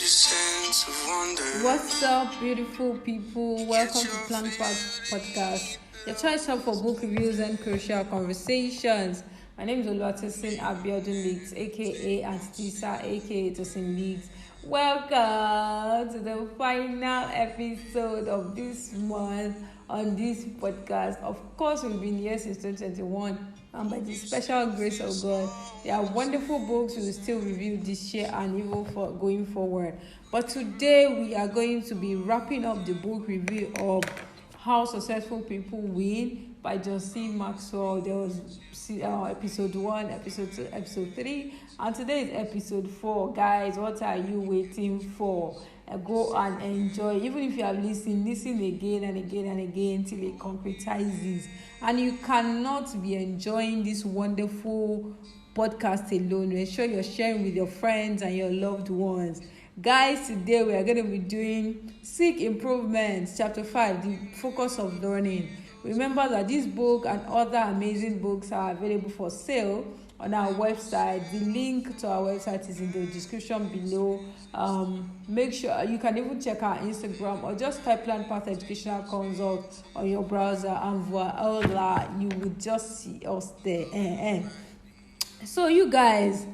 sense of wonder. What's up, beautiful people? Welcome to Plan Podcast, your choice hub for book reviews and crucial conversations. My name is Oluwatosin Abiodun Leaks, aka Antitisa, aka Tosin Leaks. Welcome to the final episode of this month on this podcast. Of course, we've been here since 2021, and by the special grace of God, there are wonderful books we will still review this year and even for going forward. But today we are going to be wrapping up the book review of How Successful People Win by Maxwell. There was episode 1, episode 2, episode 3, and today is episode 4. Guys, what are you waiting for? Go and enjoy. Even if you have listened, listen again and again and again till it concretizes. And you cannot be enjoying this wonderful podcast alone. Ensure you're sharing with your friends and your loved ones. Guys, today we are going to be doing Seek Improvements, Chapter 5, The Focus of Learning. Remember that this book and other amazing books are available for sale on our website. The link to our website is in the description below. Make sure you can even check our Instagram or just type Plan Path Educational Consult on your browser, and voila, you will just see us there. So you guys,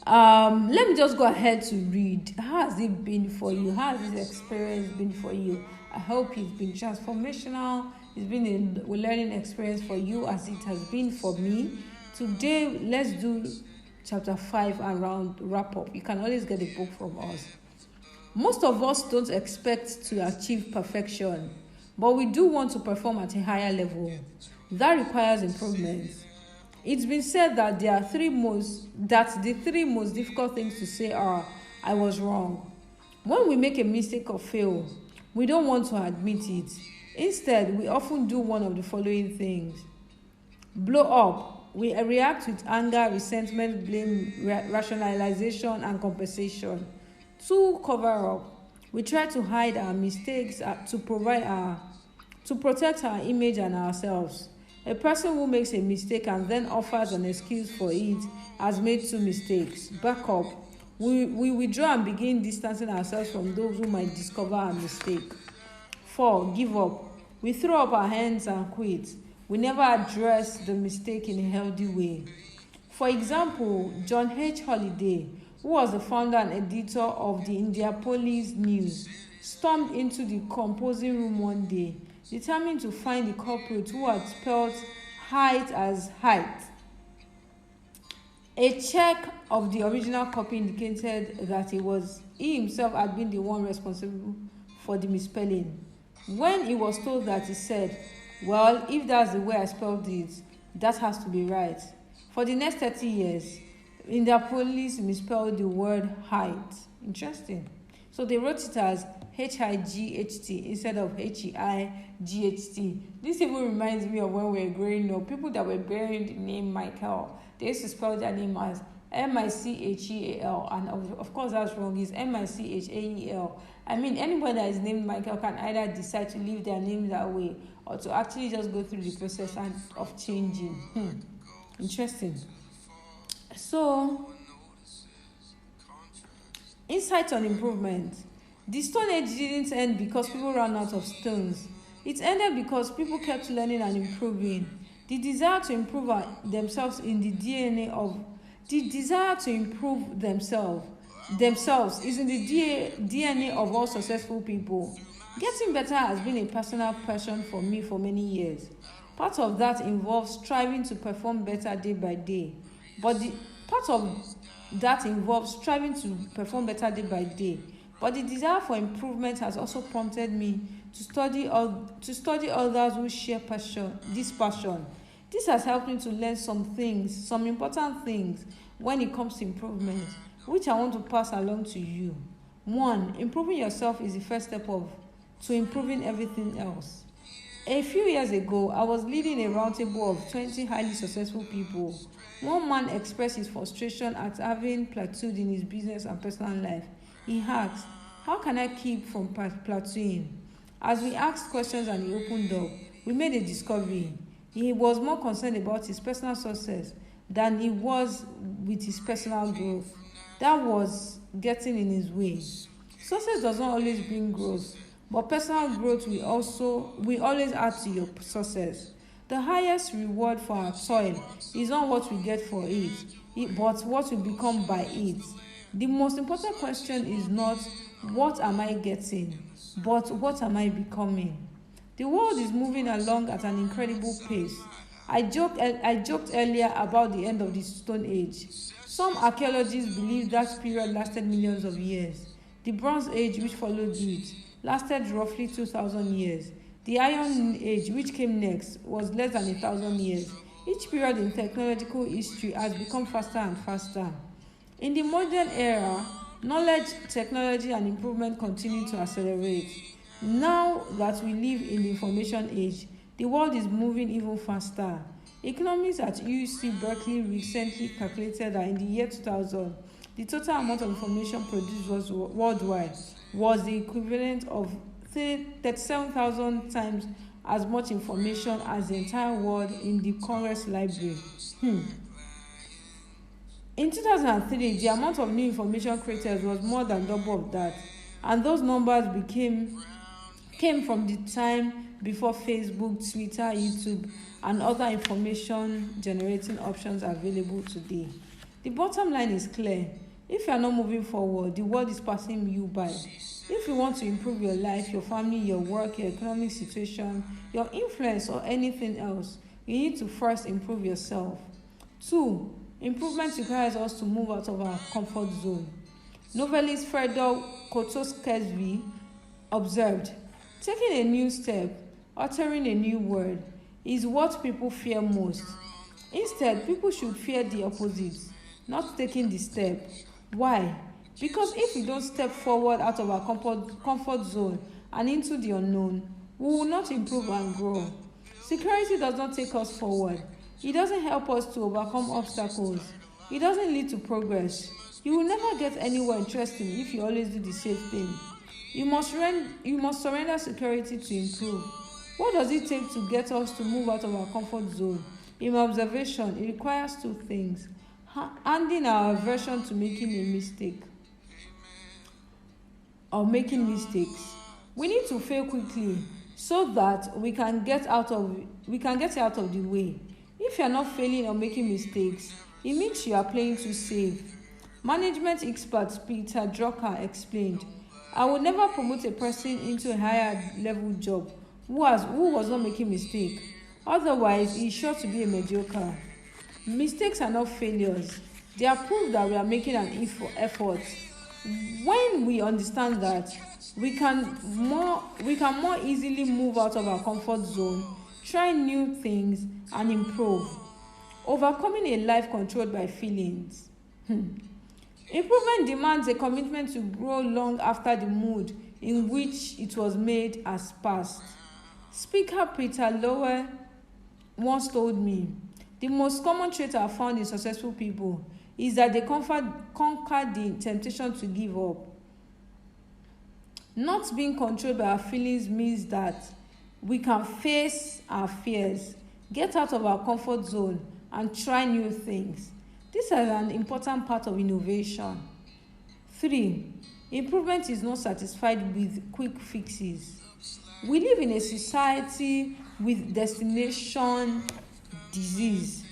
let me just go ahead to read. How has it been for you? How has this experience been for you? I hope it's been transformational. It's been a learning experience for you as it has been for me. Today, let's do chapter 5 and wrap up. You can always get a book from us. Most of us don't expect to achieve perfection, but we do want to perform at a higher level. That requires improvement. It's been said that the three most difficult things to say are, I was wrong. When we make a mistake or fail, we don't want to admit it. Instead, we often do one of the following things. Blow up. We react with anger, resentment, blame, rationalization, and compensation. 2. Cover up. We try to hide our mistakes to protect our image and ourselves. A person who makes a mistake and then offers an excuse for it has made 2 mistakes. Back up. We withdraw and begin distancing ourselves from those who might discover our mistake. 4. Give up. We throw up our hands and quit. We never address the mistake in a healthy way. For example, John H. Holliday, who was the founder and editor of the Indianapolis News, stormed into the composing room one day, determined to find the culprit who had spelled height as height. A check of the original copy indicated that he himself had been the one responsible for the misspelling. When he was told that, he said, well, if that's the way I spelled it, that has to be right. For the next 30 years, Indianapolis misspelled the word height. Interesting. So they wrote it as H-I-G-H-T instead of H-E-I-G-H-T. This even reminds me of when we were growing up. People that were bearing the name Michael, they used to spell their name as M-I-C-H-E-A-L, and of course that's wrong. It's M-I-C-H-A-E-L. I mean, anybody that is named Michael can either decide to leave their name that way or to actually just go through the process of changing. Interesting. So, insight on improvement. The Stone Age didn't end because people ran out of stones. It ended because people kept learning and improving. The desire to improve themselves in the desire to improve themselves is in the DNA of all successful people. Getting better has been a personal passion for me for many years. Part of that involves striving to perform better day by day. But the desire for improvement has also prompted me to study others who share this passion. This has helped me to learn some important things when it comes to improvement, which I want to pass along to you. 1. Improving yourself is the first step to improving everything else. A few years ago, I was leading a roundtable of 20 highly successful people. One man expressed his frustration at having plateaued in his business and personal life. He asked, how can I keep from plateauing? As we asked questions and he opened up, we made a discovery. He was more concerned about his personal success than he was with his personal growth. that was getting in his way. Success does not always bring growth, but personal growth will always add to your success. The highest reward for our toil is not what we get for but what we become by it. The most important question is not what am I getting, but what am I becoming? The world is moving along at an incredible pace. I joked earlier about the end of the Stone Age. Some archaeologists believe that period lasted millions of years. The Bronze Age, which followed it, lasted roughly 2,000 years. The Iron Age, which came next, was less than 1,000 years. Each period in technological history has become faster and faster. In the modern era, knowledge, technology, and improvement continue to accelerate. Now that we live in the information age, the world is moving even faster. Economists at UC Berkeley recently calculated that in the year 2000, the total amount of information produced worldwide was the equivalent of 37,000 times as much information as the entire world in the Congress Library. In 2003, the amount of new information created was more than double of that, and those numbers came from the time before Facebook, Twitter, YouTube, and other information generating options available today. The bottom line is clear. If you are not moving forward, the world is passing you by. If you want to improve your life, your family, your work, your economic situation, your influence, or anything else, you need to first improve yourself. 2. Improvement requires us to move out of our comfort zone. Novelist Fedor Kotoskesby observed, taking a new step, uttering a new word, is what people fear most. Instead, people should fear the opposite, not taking the step. Why? Because if we don't step forward out of our comfort zone and into the unknown, we will not improve and grow. Security does not take us forward. It doesn't help us to overcome obstacles. It doesn't lead to progress. You will never get anywhere interesting if you always do the same thing. You must surrender security to improve. What does it take to get us to move out of our comfort zone? In my observation, it requires two things. Handing our aversion to making a mistake or making mistakes. We need to fail quickly so that we can get out of the way. If you are not failing or making mistakes, it means you are playing too safe. Management expert Peter Drucker explained, I would never promote a person into a higher level job who was not making mistakes. Otherwise, he is sure to be a mediocre. Mistakes are not failures. They are proof that we are making an effort. When we understand that, we can more easily move out of our comfort zone, try new things, and improve. Overcoming a life controlled by feelings. Improvement demands a commitment to grow long after the mood in which it was made has passed. Speaker Peter Lowell once told me, the most common trait I have found in successful people is that they conquer the temptation to give up. Not being controlled by our feelings means that we can face our fears, get out of our comfort zone, and try new things. This is an important part of innovation. 3. Improvement is not satisfied with quick fixes. We live in a society with destination disease.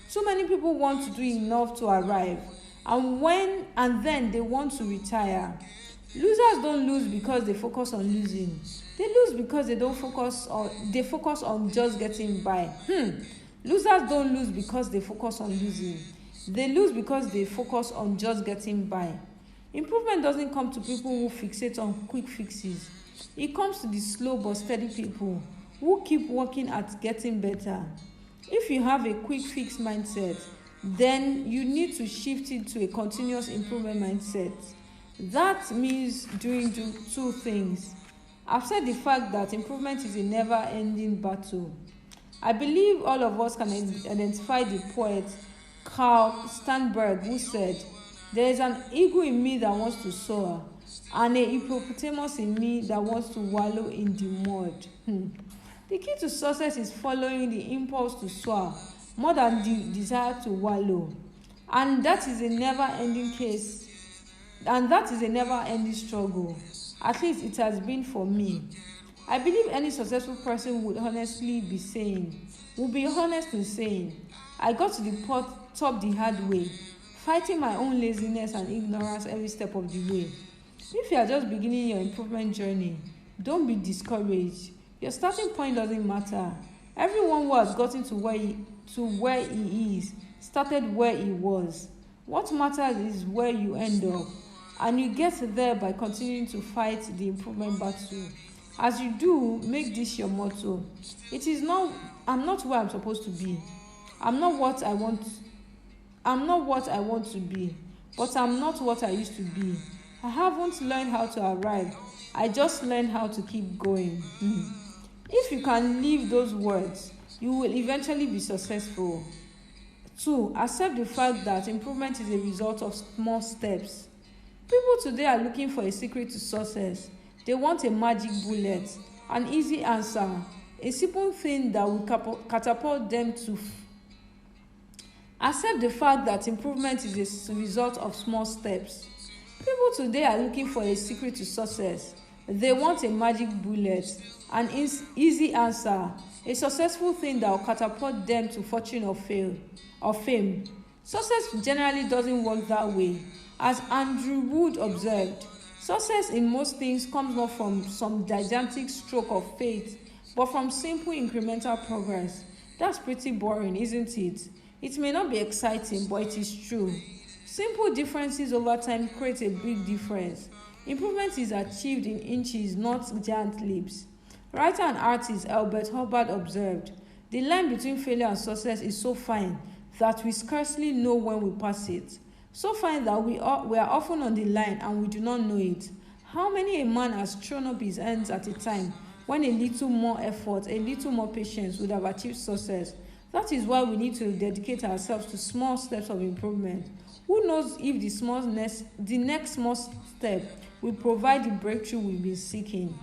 So many people want to do enough to arrive, and then they want to retire. Losers don't lose because they focus on losing. They lose because they focus on just getting by. Losers don't lose because they focus on losing. They lose because they focus on just getting by. Improvement doesn't come to people who fixate on quick fixes. It comes to the slow but steady people who keep working at getting better. If you have a quick fix mindset, then you need to shift it to a continuous improvement mindset. That means doing two things. I've said the fact that improvement is a never-ending battle. I believe all of us can identify the poet Carl Sternberg, who said, there is an eagle in me that wants to soar, and a hippopotamus in me that wants to wallow in the mud. The key to success is following the impulse to soar more than the desire to wallow. And that is a never-ending case And that is a never-ending struggle. At least it has been for me. I believe any successful person would honest in saying, I got to the top the hard way, fighting my own laziness and ignorance every step of the way. If you are just beginning your improvement journey, don't be discouraged. Your starting point doesn't matter. Everyone who has gotten to where he is started where he was. What matters is where you end up, and you get there by continuing to fight the improvement battle. As you do, make this your motto. I'm not where I'm supposed to be. I'm not what I want to be, but I'm not what I used to be. I haven't learned how to arrive. I just learned how to keep going. If you can live those words, you will eventually be successful. 2. Accept the fact that improvement is a result of small steps. People today are looking for a secret to success. They want a magic bullet, an easy answer, a simple thing that will catapult them to. Accept the fact that improvement is a result of small steps. People today are looking for a secret to success. They want a magic bullet, an easy answer, a successful thing that will catapult them to fortune or fame. Success generally doesn't work that way. As Andrew Wood observed, success in most things comes not from some gigantic stroke of fate, but from simple incremental progress. That's pretty boring, isn't it? It may not be exciting, but it is true. Simple differences over time create a big difference. Improvement is achieved in inches, not giant leaps. Writer and artist Albert Hubbard observed, the line between failure and success is so fine that we scarcely know when we pass it. So fine that we are often on the line and we do not know it. How many a man has thrown up his hands at a time when a little more effort, a little more patience would have achieved success? That is why we need to dedicate ourselves to small steps of improvement. Who knows if the next small step will provide the breakthrough we've been seeking.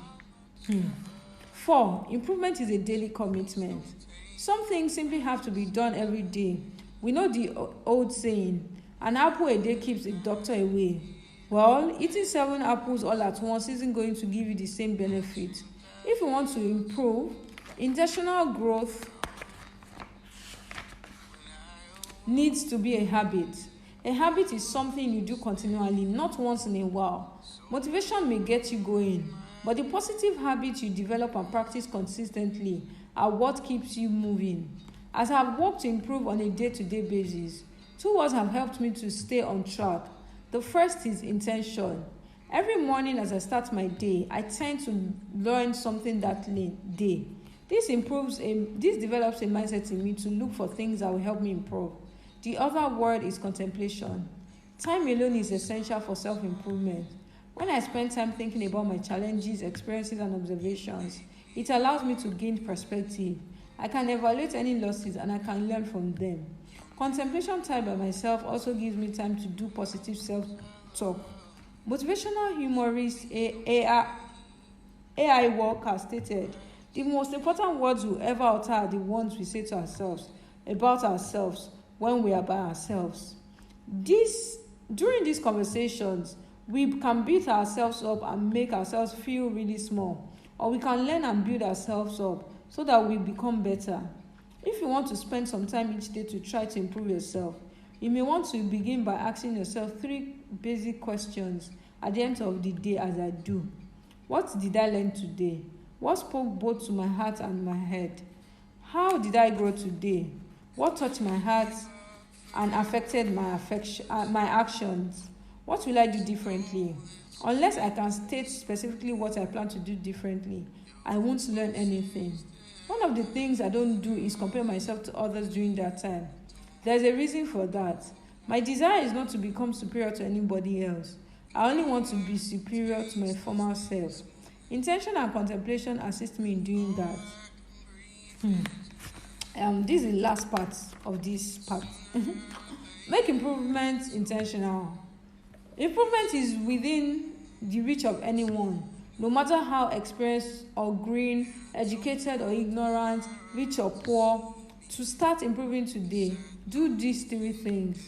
4. Improvement is a daily commitment. Some things simply have to be done every day. We know the old saying, an apple a day keeps the doctor away. Well, eating 7 apples all at once isn't going to give you the same benefit. If you want to improve, intentional growth needs to be a habit. A habit is something you do continually, not once in a while. Motivation may get you going, but the positive habits you develop and practice consistently are what keeps you moving. As I have worked to improve on a day-to-day basis, 2 words have helped me to stay on track. The first is intention. Every morning as I start my day, I tend to learn something that day. This develops a mindset in me to look for things that will help me improve. The other word is contemplation. Time alone is essential for self-improvement. When I spend time thinking about my challenges, experiences, and observations, it allows me to gain perspective. I can evaluate any losses and I can learn from them. Contemplation time by myself also gives me time to do positive self-talk. Motivational humorist AI Walker stated, the most important words we ever utter are the ones we say to ourselves, about ourselves, when we are by ourselves. During these conversations, we can beat ourselves up and make ourselves feel really small, or we can learn and build ourselves up so that we become better. If you want to spend some time each day to try to improve yourself, you may want to begin by asking yourself 3 basic questions at the end of the day as I do. What did I learn today? What spoke both to my heart and my head? How did I grow today? What touched my heart and affected my actions? What will I do differently? Unless I can state specifically what I plan to do differently, I won't learn anything. One of the things I don't do is compare myself to others during that time. There's a reason for that. My desire is not to become superior to anybody else. I only want to be superior to my former self. Intention and contemplation assist me in doing that. This is the last part of this part. Make improvement intentional. Improvement is within the reach of anyone, no matter how experienced or green, educated or ignorant, rich or poor. To start improving today, do these 3 things.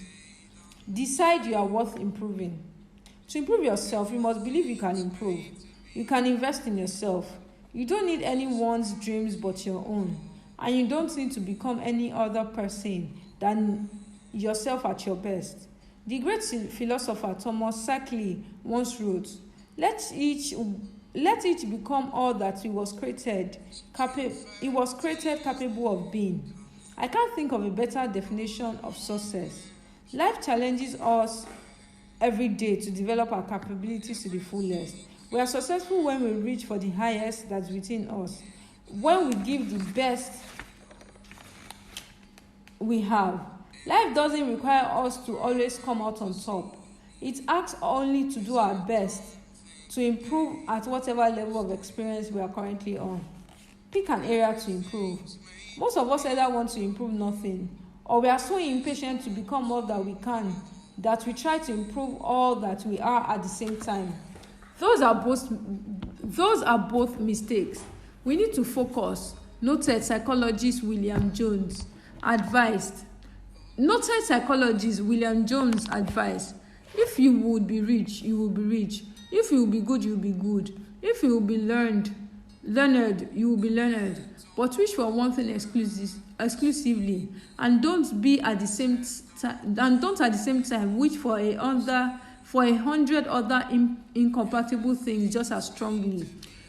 Decide you are worth improving. To improve yourself, you must believe you can improve. You can invest in yourself. You don't need anyone's dreams but your own. And you don't need to become any other person than yourself at your best. The great philosopher Thomas Sackley once wrote, Let each become all that he was created capable of being. I can't think of a better definition of success. Life challenges us every day to develop our capabilities to the fullest. We are successful when we reach for the highest that's within us, when we give the best we have. Life doesn't require us to always come out on top. It asks only to do our best to improve at whatever level of experience we are currently on. Pick an area to improve. Most of us either want to improve nothing, or we are so impatient to become all that we can that we try to improve all that we are at the same time. Those are both mistakes. We need to focus. Noted psychologist William Jones advised. If you would be rich, you will be rich. If you will be good, you will be good. If you will be learned, you will be learned. But wish for one thing exclusively, and don't at the same time wish for 100 other incompatible things just as strongly.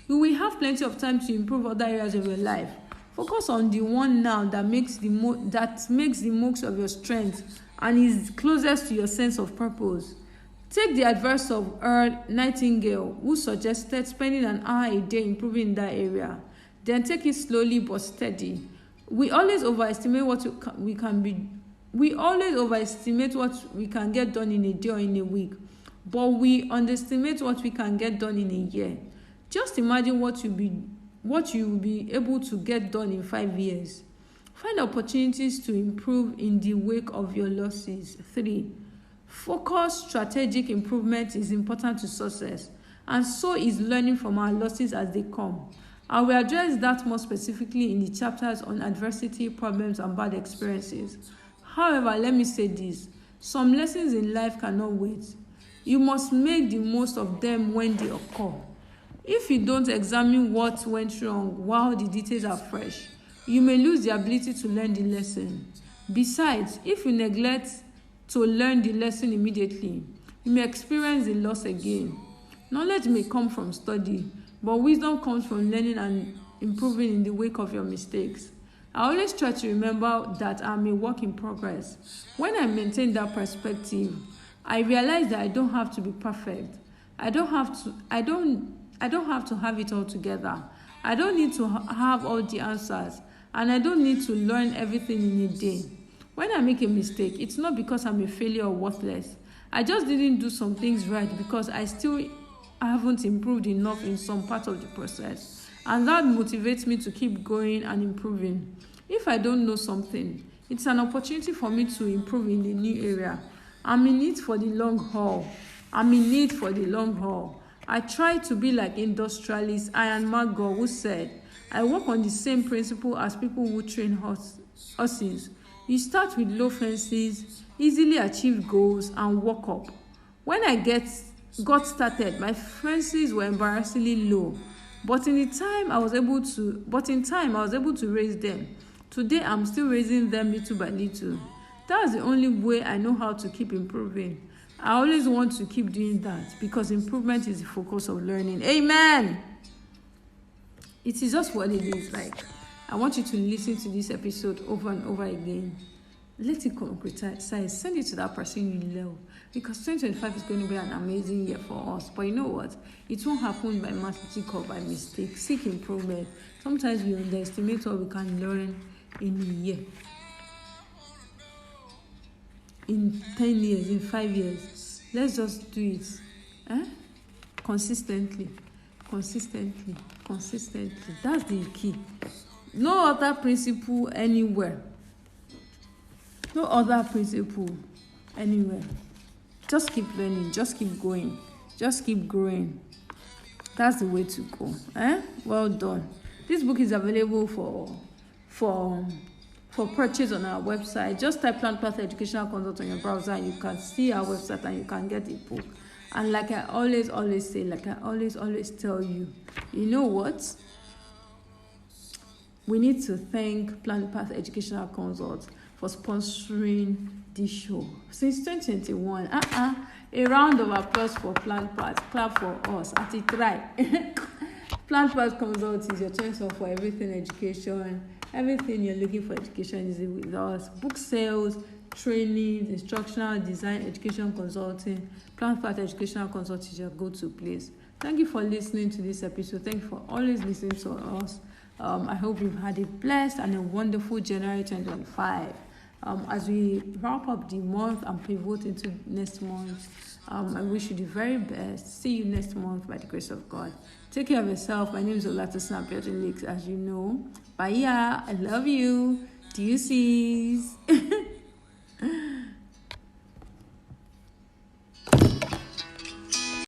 You will have plenty of time to improve other areas of your life. Focus on the one now that makes the most of your strength and is closest to your sense of purpose. Take the advice of Earl Nightingale, who suggested spending an hour a day improving in that area. Then take it slowly but steady. We always overestimate what we can get done in a day or in a week, but we underestimate what we can get done in a year. Just imagine what you will be able to get done in 5 years. Find opportunities to improve in the wake of your losses. 3. Focused strategic improvement is important to success, and so is learning from our losses as they come. I will address that more specifically in the chapters on adversity, problems, and bad experiences. However, let me say this. Some lessons in life cannot wait. You must make the most of them when they occur. If you don't examine what went wrong while the details are fresh, you may lose the ability to learn the lesson. Besides, if you neglect to learn the lesson immediately, you may experience the loss again. Knowledge may come from study, but wisdom comes from learning and improving in the wake of your mistakes. I always try to remember that I'm a work in progress. When I maintain that perspective, I realize that I don't have to be perfect. I don't have to have it all together. I don't need to have all the answers, and I don't need to learn everything in a day. When I make a mistake, it's not because I'm a failure or worthless. I just didn't do some things right because I still haven't improved enough in some part of the process. And that motivates me to keep going and improving. If I don't know something, it's an opportunity for me to improve in the new area. I'm in it for the long haul. I try to be like industrialist Ian Maxwell, who said, I work on the same principle as people who train horses. You start with low fences, easily achieve goals, and walk up. When I got started, my fences were embarrassingly low, but in time I was able to raise them. Today I'm still raising them little by little. That's the only way I know how to keep improving. I always want to keep doing that because improvement is the focus of learning. Amen. It is just what it is like. I want you to listen to this episode over and over again. Let it concretize. Send it to that person you love. Because 2025 is going to be an amazing year for us. But you know what? It won't happen by magic or by mistake. Seek improvement. Sometimes we underestimate what we can learn in a year, in 10 years, in 5 years. Let's just do it. Consistently. That's the key. No other principle anywhere. Just keep learning. Just keep going. Just keep growing. That's the way to go. Well done. This book is available for purchase on our website. Just type Plant Path Educational Consult on your browser and you can see our website and you can get the book. And like I always say, like I always tell you, you know what? We need to thank Plan Path Educational Consult for sponsoring this show. Since 2021, a round of applause for Plan Path. Clap for us. At it right. Plan Path Consult is your choice for everything education. Everything you're looking for education is with us. Book sales, trainings, instructional design, education consulting. Plan Path Educational Consult is your go-to place. Thank you for listening to this episode. Thank you for always listening to us. I hope you've had a blessed and a wonderful January 2025. As we wrap up the month and pivot into next month, I wish you the very best. See you next month by the grace of God. Take care of yourself. My name is Olatosin Abiodun Lakes, as you know. Bye, I love you. Deuces.